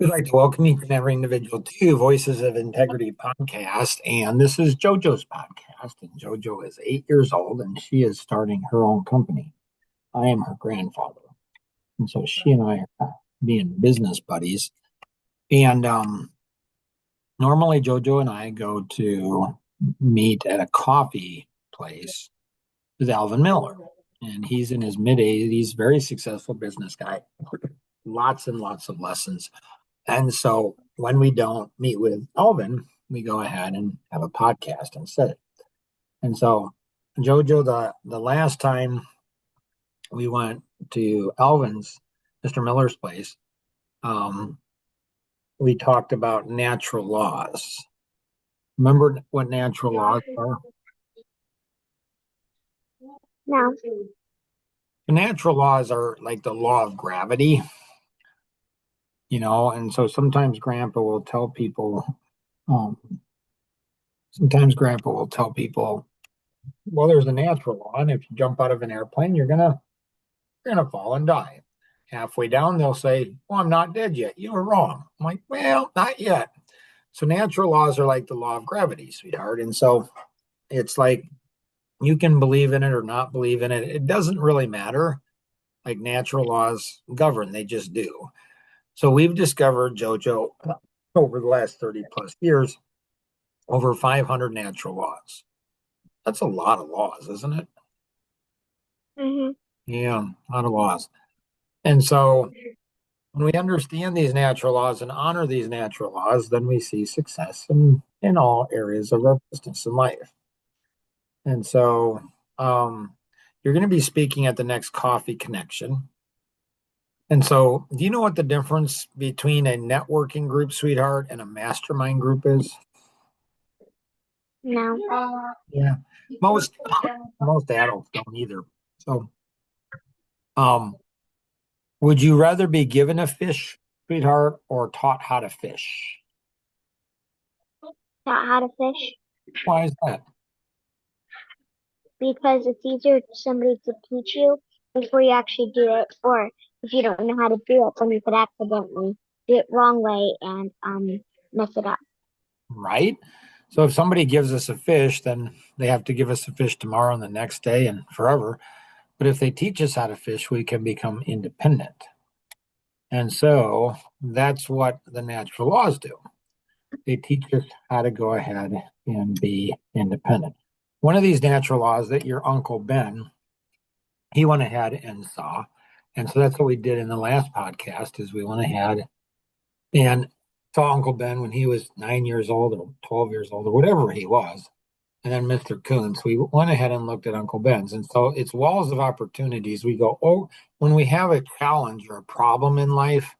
We'd like to welcome each and every individual to Voices of Integrity podcast. And this is JoJo's podcast. And JoJo is 8 years old and she is starting her own company. I am her grandfather. And so she and I are being business buddies. And normally JoJo and I go to meet at a coffee place with Alvin Miller. And he's in his mid 80s, very successful business guy, lots and lots of lessons. And so when we don't meet with Alvin, we go ahead and have a podcast instead. And so, Jojo, the last time we went to Alvin's, Mr. Miller's place, um, we talked about natural laws. Remember what natural laws are? No. The natural laws are like the law of gravity, and so sometimes Grandpa will tell people, um, well, there's a natural law, and if you jump out of an airplane, you're gonna fall and die. Halfway down, they'll say, "Well, I'm not dead yet. You were wrong." I'm like, "Well, not yet." So natural laws are like the law of gravity, sweetheart. And so it's like you can believe in it or not believe in it. It doesn't really matter. Like natural laws govern, they just do. So we've discovered, Jojo, over the last 30 plus years, over 500 natural laws. That's a lot of laws, isn't it? Mm-hmm. Yeah, a lot of laws. And so when we understand these natural laws and honor these natural laws, then we see success in all areas of our business and life. And so you're going to be speaking at the next Coffee Connection. And so, do you know what the difference between a networking group, sweetheart, and a mastermind group is? No. Yeah, most most adults don't either. So, um, would you rather be given a fish, sweetheart, or taught how to fish? Not how to fish Why is that? because it's easier for somebody to teach you before you actually do it, or if you don't know how to do it, then you could accidentally do it wrong way and mess it up. Right? So if somebody gives us a fish, then they have to give us a fish tomorrow and the next day and forever. But if they teach us how to fish, we can become independent. And so that's what the natural laws do. They teach us how to go ahead and be independent. One of these natural laws that your Uncle Ben, he went ahead and saw. And so that's what we did in the last podcast is we went ahead and saw Uncle Ben when he was 9 years old or 12 years old or whatever he was. And then Mr. Coons. We went ahead and looked at Uncle Ben's. And so it's walls of opportunities. We go, oh, when we have a challenge or a problem in life,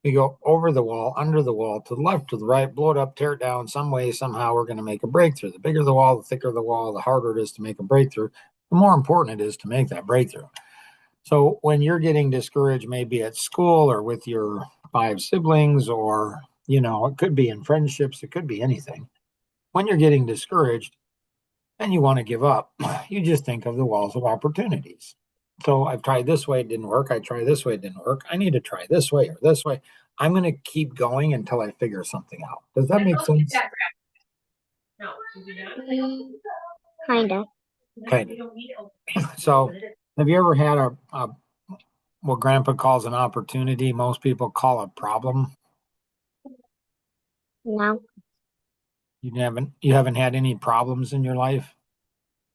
we go over the wall, under the wall, to the left, to the right, blow it up, tear it down. Some way, somehow, we're going to make a breakthrough. The bigger the wall, the thicker the wall, the harder it is to make a breakthrough. The more important it is to make that breakthrough. So when you're getting discouraged, maybe at school or with your five siblings, or, it could be in friendships, it could be anything. When you're getting discouraged, and you want to give up, you just think of the walls of opportunities. So I've tried this way, it didn't work. I tried this way, it didn't work. I need to try this way or this way. I'm going to keep going until I figure something out. Does that make sense? Mm, kinda. Kind of. So have you ever had a what Grandpa calls an opportunity? Most people call a problem. No. You haven't had any problems in your life?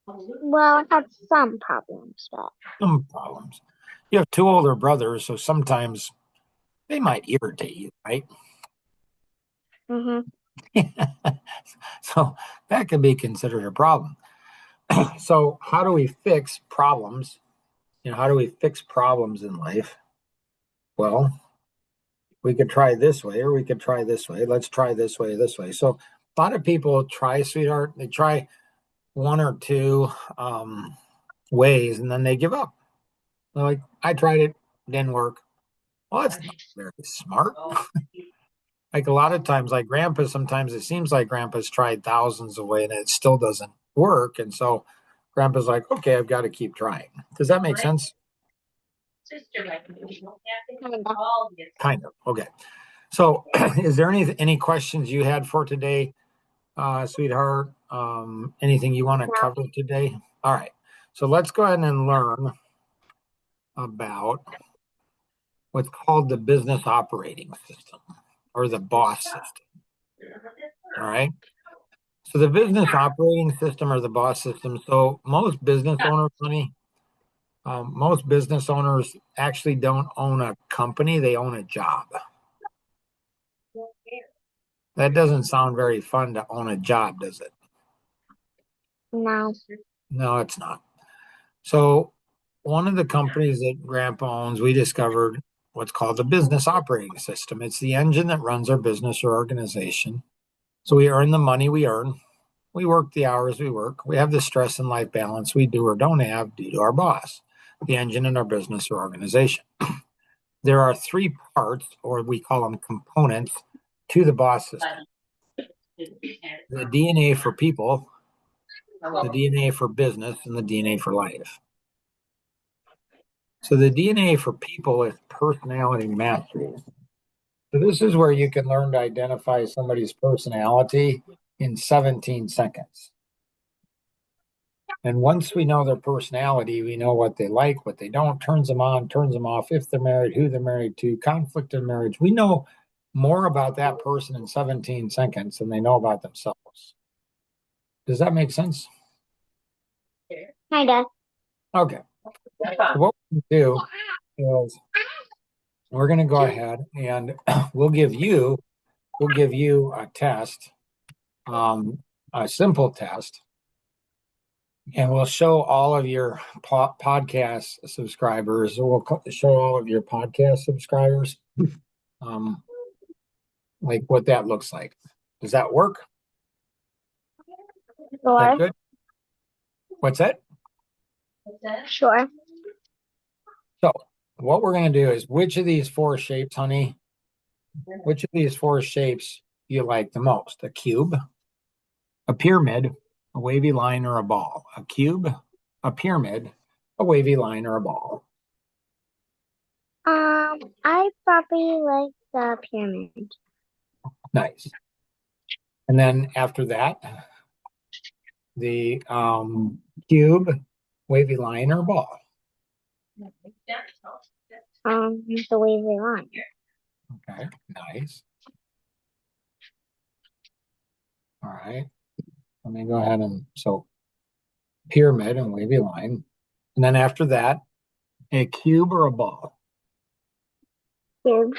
Well, I have some problems, but Some problems. You have two older brothers, so sometimes they might irritate you, right? mm-hmm. So that can be considered a problem. So how do we fix problems? How do we fix problems in life? Well, we could try this way or we could try this way. Let's try this way, this way. So a lot of people try, sweetheart. They try one or two ways and then they give up. They're like, I tried it, didn't work. Well, that's not very smart. Like a lot of times, like Grandpa, sometimes it seems like Grandpa's tried thousands of ways and it still doesn't work. And so Grandpa's like, okay, I've got to keep trying. Does that make sense? Kinda. Kind of. Okay. So, is there any questions you had for today, sweetheart? Anything you want to No. cover today? All right. So let's go ahead and learn about what's called the business operating system or the BOSS system. All right. So the business operating system or the BOSS system. So most business owners, most business owners actually don't own a company; they own a job. That doesn't sound very fun to own a job, does it? No. No, it's not. So one of the companies that Grandpa owns, we discovered what's called the business operating system. It's the engine that runs our business or organization. So we earn the money we earn. We work the hours we work. We have the stress and life balance we do or don't have due to our boss, the engine in our business or organization. There are three parts, or we call them components, to the boss system. The DNA for people, the DNA for business, and the DNA for life. So the DNA for people is personality mastery. So this is where you can learn to identify somebody's personality in 17 seconds. And once we know their personality, we know what they like, what they don't, turns them on, turns them off, if they're married, who they're married to, conflict in marriage. We know more about that person in 17 seconds than they know about themselves. Does that make sense? Kinda. Okay. So what we can do is we're going to go ahead and we'll give you a test, a simple test, and we'll show all of your podcast subscribers. We'll show all of your podcast subscribers, like what that looks like. Does that work? Is that Sure. good? What's that? Sure. So what we're going to do is, which of these four shapes, honey, which of these four shapes you like the most? A cube, a pyramid, a wavy line, or a ball? A cube, a pyramid, a wavy line, or a ball? I probably like the pyramid. Nice. And then after that, the cube, wavy line, or ball? The wavy line. Okay, nice. All right. Let me go ahead and so pyramid and wavy line. And then after that, a cube or a ball? Cube.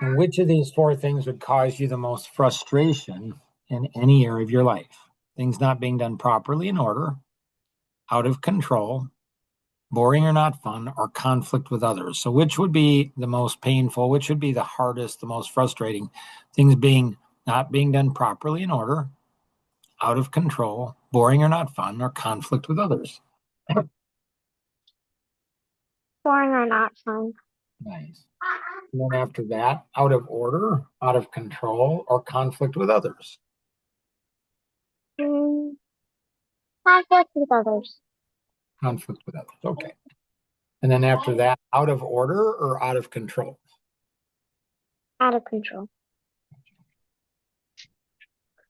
And which of these four things would cause you the most frustration in any area of your life? Things not being done properly in order, out of control, boring or not fun, or conflict with others. So which would be the most painful? Which would be the hardest, the most frustrating? Things not being done properly in order, out of control, boring or not fun, or conflict with others. Boring or not fun. Nice. And then after that, out of order, out of control, or conflict with others. Conflict with others. Conflict with others. Okay. And then after that, out of order or out of control? Out of control.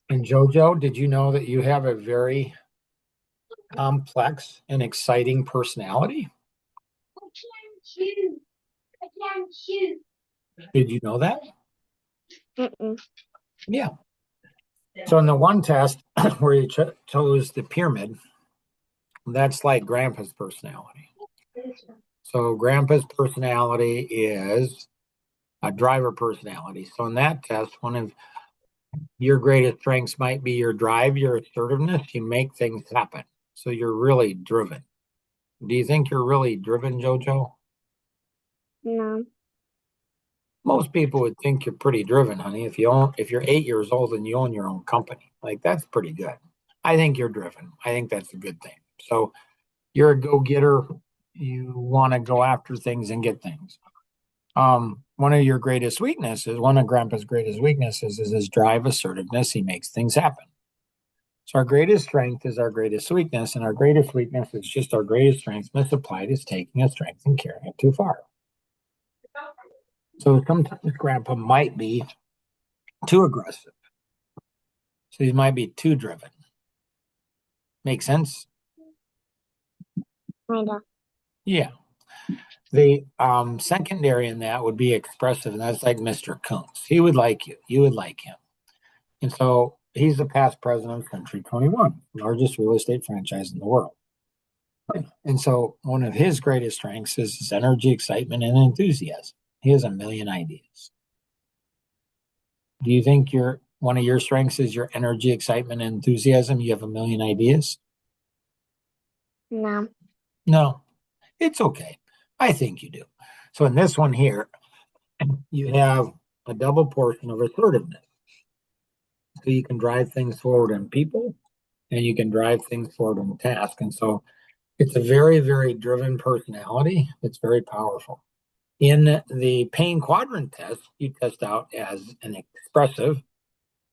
And Jojo, did you know that you have a very complex and exciting personality? I can't choose. I can't choose. Did you know that? Mm-mm. Yeah. So in the one test where you chose the pyramid, that's like Grandpa's personality. So Grandpa's personality is a driver personality. So in that test, one of your greatest strengths might be your drive, your assertiveness. You make things happen. So you're really driven. Do you think you're really driven, Jojo? No. Most people would think you're pretty driven, honey. If you're 8 years old and you own your own company, like that's pretty good. I think you're driven. I think that's a good thing. So you're a go-getter. You want to go after things and get things. One of your greatest weaknesses, one of Grandpa's greatest weaknesses is his drive, assertiveness. He makes things happen. So our greatest strength is our greatest weakness, and our greatest weakness is just our greatest strength misapplied is taking a strength and carrying it too far. So sometimes grandpa might be too aggressive. So he might be too driven. Make sense? Kind of. Yeah. The secondary in that would be expressive, and that's like Mr. Coons. He would like you. You would like him. And so he's the past president of Century 21, largest real estate franchise in the world. And so one of his greatest strengths is his energy, excitement, and enthusiasm. He has a million ideas. Do you think one of your strengths is your energy, excitement, and enthusiasm? You have a million ideas? No. No, it's okay. I think you do. So in this one here, you have a double portion of assertiveness. So you can drive things forward in people and you can drive things forward in task. And so it's a very, very driven personality. It's very powerful. In the pain quadrant test, you test out as an expressive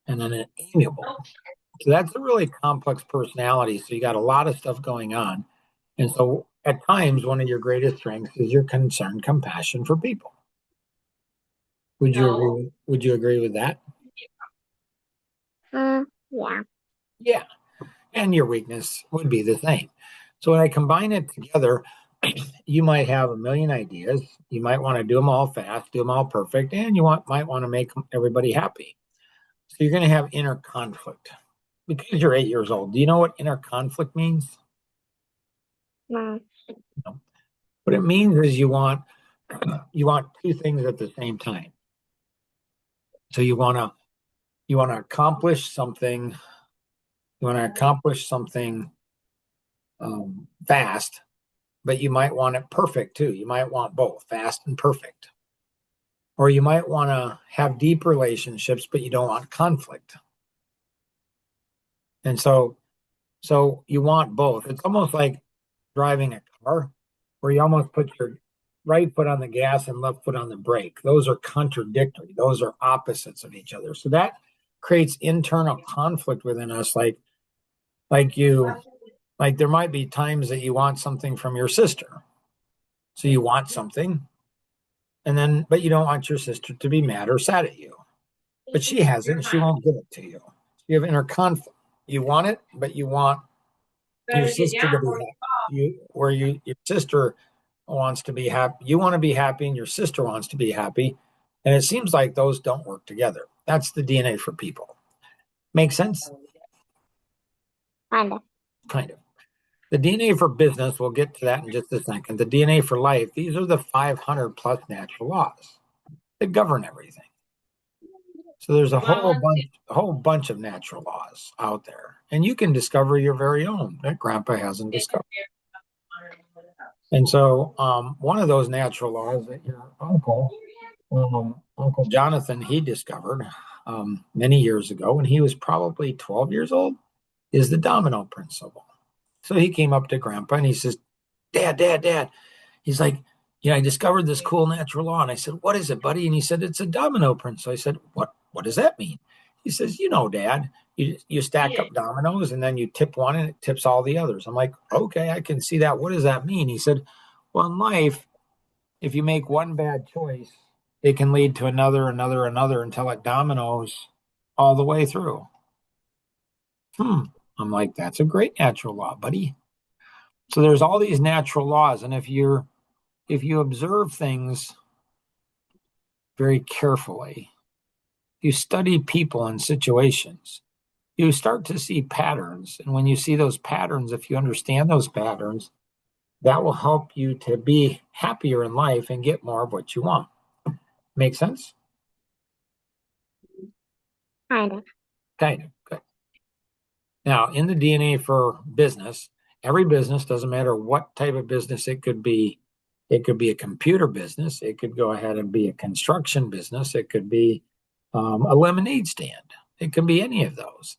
and then an amiable. So that's a really complex personality. So you got a lot of stuff going on. And so at times, one of your greatest strengths is your concern, compassion for people. Would you agree with that? Yeah. Yeah. And your weakness would be the same. So when I combine it together, you might have a million ideas. You might want to do them all fast, do them all perfect, and might want to make everybody happy. So you're going to have inner conflict because you're 8 years old. Do you know what inner conflict means? No. No. What it means is you want two things at the same time. So you want to accomplish something. You want to accomplish something fast, but you might want it perfect too. You might want both fast and perfect. Or you might want to have deep relationships, but you don't want conflict. And so you want both. It's almost like driving a car where you almost put your right foot on the gas and left foot on the brake. Those are contradictory. Those are opposites of each other. So that creates internal conflict within us. Like you, like there might be times that you want something from your sister. So you want something, but you don't want your sister to be mad or sad at you. But she has it and she won't give it to you. You have inner conflict. You want it, but you want your sister to be happy. Your sister wants to be happy. You want to be happy and your sister wants to be happy. And it seems like those don't work together. That's the DNA for people. Make sense? Kind of. Kind of. The DNA for business, we'll get to that in just a second. The DNA for life, these are the 500 plus natural laws that govern everything. So there's a whole bunch of natural laws out there, and you can discover your very own that Grandpa hasn't discovered. And so, one of those natural laws that your Uncle Jonathan, he discovered many years ago when he was probably 12 years old, is the domino principle. So he came up to Grandpa and he says, "Dad, Dad, Dad." He's like, "I discovered this cool natural law." And I said, "What is it, buddy?" And he said, "It's a domino principle." I said, What does that mean?" He says, Dad, you stack up dominoes and then you tip one and it tips all the others. I'm like, "Okay, I can see that. What does that mean?" He said, "Well, in life, if you make one bad choice, it can lead to another until it dominoes all the way through." I'm like, "That's a great natural law, buddy." So there's all these natural laws. And if you observe things very carefully, you study people and situations, you start to see patterns. And when you see those patterns, if you understand those patterns, that will help you to be happier in life and get more of what you want. Make sense? Kind of. Kind of. Good. Now, in the DNA for business, every business, doesn't matter what type of business it could be. It could be a computer business. It could go ahead and be a construction business. It could be a lemonade stand. It could be any of those.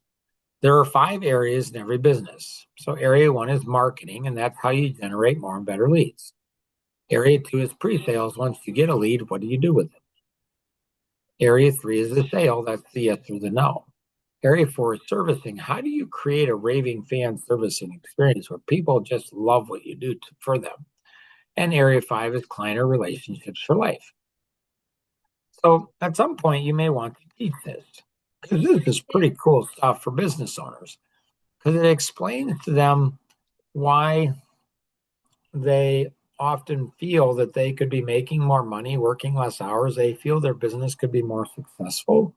There are 5 areas in every business. So area 1 is marketing, and that's how you generate more and better leads. Area 2 is pre-sales. Once you get a lead, what do you do with it? Area 3 is the sale. That's the yes or the no. Area 4 is servicing. How do you create a raving fan servicing experience where people just love what you do for them? And area 5 is client or relationships for life. So at some point, you may want to teach this because this is pretty cool stuff for business owners because it explains to them why they often feel that they could be making more money, working less hours. They feel their business could be more successful,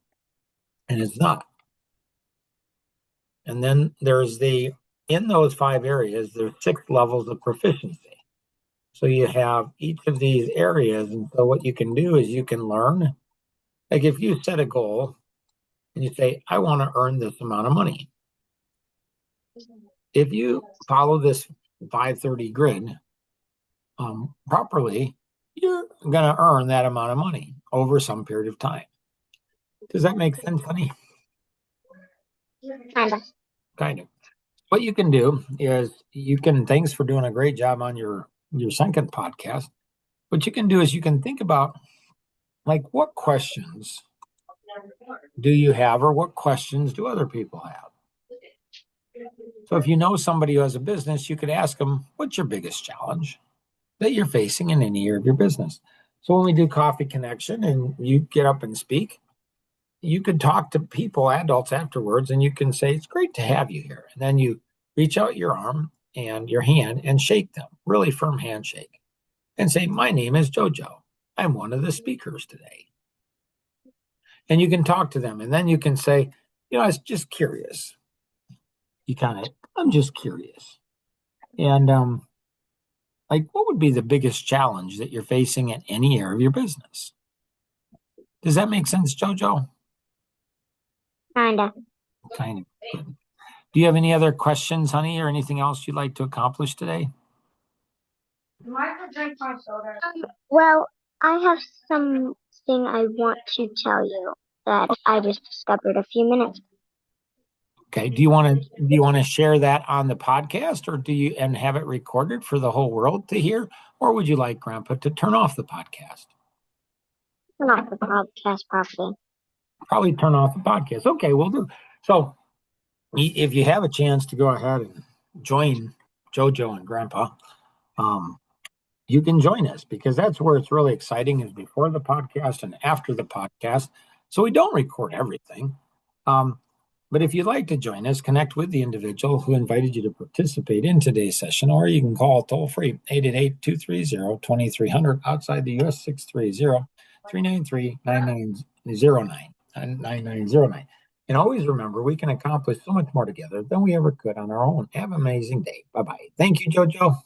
and it's not. And then in those 5 areas, there's 6 levels of proficiency. So you have each of these areas. And so what you can do is you can learn. Like if you set a goal and you say, I want to earn this amount of money. If you follow this 530 grid properly, you're going to earn that amount of money over some period of time. Does that make sense, honey? Kind of. What you can do is thanks for doing a great job on your second podcast. What you can do is you can think about like what questions do you have or what questions do other people have? So if you know somebody who has a business, you could ask them, what's your biggest challenge that you're facing in any area of your business? So when we do Coffee Connection and you get up and speak, you could talk to people, adults afterwards, and you can say, it's great to have you here. And then you reach out your arm and your hand and shake them, really firm handshake, and say, my name is JoJo. I'm one of the speakers today. And you can talk to them. And then you can say, I was just curious. I'm just curious. And like, what would be the biggest challenge that you're facing in any area of your business? Does that make sense, JoJo? Kind of. Good. Do you have any other questions, honey, or anything else you'd like to accomplish today? Well, I have something I want to tell you that I just discovered a few minutes ago. Okay. Do you want to share that on the podcast, or and have it recorded for the whole world to hear, or would you like Grandpa to turn off the podcast? Turn off the podcast, probably. Probably turn off the podcast. Okay, we'll do. So, if you have a chance to go ahead and join JoJo and Grandpa, you can join us because that's where it's really exciting is before the podcast and after the podcast. So we don't record everything. But if you'd like to join us, connect with the individual who invited you to participate in today's session, or you can call toll free 888-230-2300 outside the U.S. 630-393-9909. And always remember, we can accomplish so much more together than we ever could on our own. Have an amazing day. Bye-bye. Thank you, JoJo.